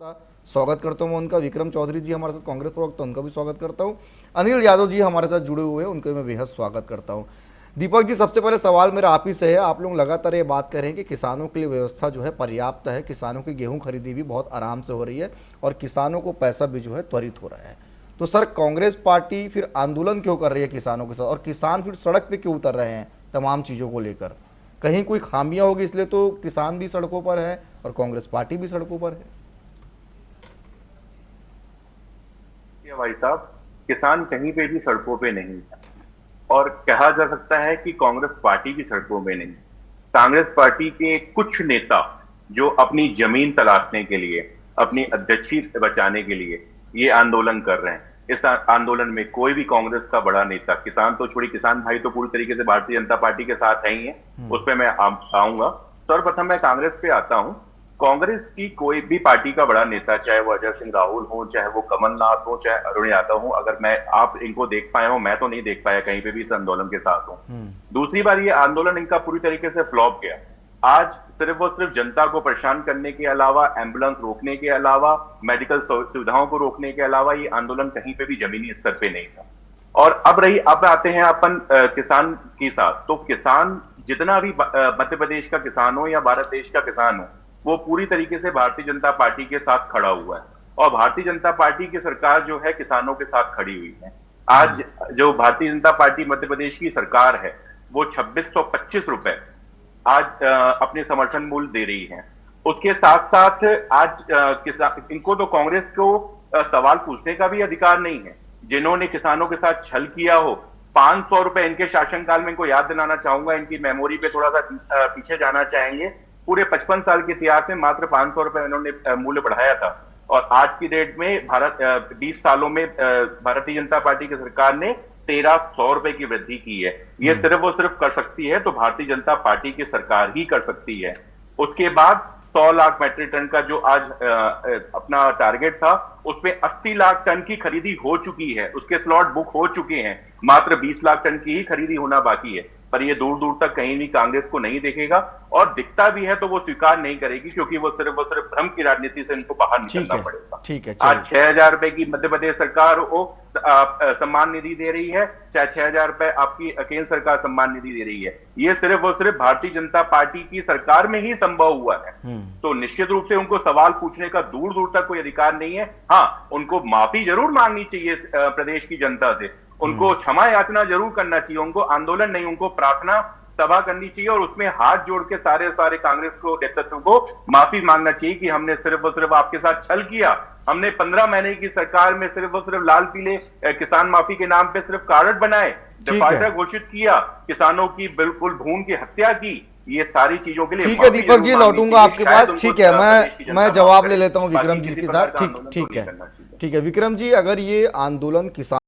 स्वागत करता हूं मैं उनका। विक्रम चौधरी जी हमारे साथ कांग्रेस प्रवक्ता, उनका भी स्वागत करता हूं। अनिल यादव जी हमारे साथ जुड़े हुए हैं, उनका मैं बेहद स्वागत करता हूं। दीपक जी, सबसे पहले सवाल मेरा आप ही से है। आप लोग लगातार ये बात कर रहे हैं कि किसानों के लिए व्यवस्था जो है पर्याप्त है, किसानों की गेहूं खरीदी भी बहुत आराम से हो रही है और किसानों को पैसा भी जो है त्वरित हो रहा है। तो सर, कांग्रेस पार्टी फिर आंदोलन क्यों कर रही है किसानों के साथ, और किसान फिर सड़क पर क्यों उतर रहे हैं तमाम चीज़ों को लेकर? कहीं कोई खामियां होगी, इसलिए तो किसान भी सड़कों पर है और कांग्रेस पार्टी भी सड़कों पर है। भाई साहब, किसान कहीं पे भी सड़कों पे नहीं है और कहा जा सकता है कि कांग्रेस पार्टी की सड़कों में नहीं। कांग्रेस पार्टी के कुछ नेता जो अपनी जमीन तलाशने के लिए, अपनी अध्यक्षी से बचाने के लिए ये आंदोलन कर रहे हैं। इस आंदोलन में कोई भी कांग्रेस का बड़ा नेता, किसान तो छोड़ी, किसान भाई तो पूरी तरीके से भारतीय जनता पार्टी के साथ है ही है, उस पर मैं आऊंगा। सर्वप्रथम मैं कांग्रेस पे आता हूं। कांग्रेस की कोई भी पार्टी का बड़ा नेता, चाहे वो अजय सिंह राहुल हो, चाहे वो कमलनाथ हो, चाहे अरुण यादव हो, अगर मैं आप इनको देख पाए हो, मैं तो नहीं देख पाया कहीं पे भी इस आंदोलन के साथ हो। दूसरी बार ये आंदोलन इनका पूरी तरीके से फ्लॉप गया। आज सिर्फ और सिर्फ जनता को परेशान करने के अलावा, एम्बुलेंस रोकने के अलावा, मेडिकल सुविधाओं को रोकने के अलावा ये आंदोलन कहीं पे भी जमीनी स्तर पे नहीं था। और अब आते हैं अपन किसान की साथ। तो किसान जितना भी मध्य प्रदेश का किसान हो या भारत देश का किसान हो, वो पूरी तरीके से भारतीय जनता पार्टी के साथ खड़ा हुआ है और भारतीय जनता पार्टी की सरकार जो है किसानों के साथ खड़ी हुई है। आज जो भारतीय जनता पार्टी मध्य प्रदेश की सरकार है, वो 2625 रुपए आज अपने समर्थन मूल्य दे रही है। उसके साथ साथ आज इनको तो कांग्रेस को सवाल पूछने का भी अधिकार नहीं है। जिन्होंने किसानों के साथ छल किया हो, 500 रुपए इनके शासनकाल में, इनको याद दिलाना चाहूंगा, इनकी मेमोरी पे थोड़ा सा पीछे जाना चाहेंगे। पूरे 55 साल के इतिहास में मात्र 500 रुपए इन्होंने मूल्य बढ़ाया था और आज की डेट में 20 सालों में भारतीय जनता पार्टी की सरकार ने 1300 रुपए की वृद्धि की है। ये सिर्फ और सिर्फ कर सकती है तो भारतीय जनता पार्टी की सरकार ही कर सकती है। उसके बाद 100 लाख मैट्रिक टन का जो आज अपना टारगेट था, उसमें 80 लाख टन की खरीदी हो चुकी है, उसके स्लॉट बुक हो चुके हैं। मात्र 20 लाख टन की ही खरीदी होना बाकी है, पर ये दूर दूर तक कहीं भी कांग्रेस को नहीं दिखेगा और दिखता भी है तो वो स्वीकार नहीं करेगी, क्योंकि वो सिर्फ और सिर्फ भ्रम की राजनीति से इनको बाहर निकलना पड़ेगा। ठीक है। आज 6,000 रुपए की मध्य प्रदेश सरकार वो सम्मान निधि दे रही है, चाहे 6,000 रुपए आपकी केंद्र सरकार सम्मान निधि दे रही है। ये सिर्फ और सिर्फ भारतीय जनता पार्टी की सरकार में ही संभव हुआ है। तो निश्चित रूप से उनको सवाल पूछने का दूर दूर तक कोई अधिकार नहीं है। हाँ, उनको माफी जरूर मांगनी चाहिए प्रदेश की जनता से, उनको क्षमा याचना जरूर करना चाहिए, उनको आंदोलन नहीं, उनको प्रार्थना सभा करनी चाहिए और उसमें हाथ जोड़ के सारे कांग्रेस को, नेतृत्व को माफी मांगना चाहिए कि हमने सिर्फ और सिर्फ आपके साथ छल किया। हमने 15 महीने की सरकार में सिर्फ और सिर्फ लाल पीले किसान माफी के नाम पे सिर्फ कार्ड बनाए, डिफाल्टर घोषित किया, किसानों की बिल्कुल भून की हत्या की। ये सारी चीजों के लिए ठीक है दीपक जी, लौटूंगा आपके पास। ठीक है, मैं जवाब ले लेता हूं विक्रम जी के साथ। ठीक है विक्रम जी, अगर ये आंदोलन किसान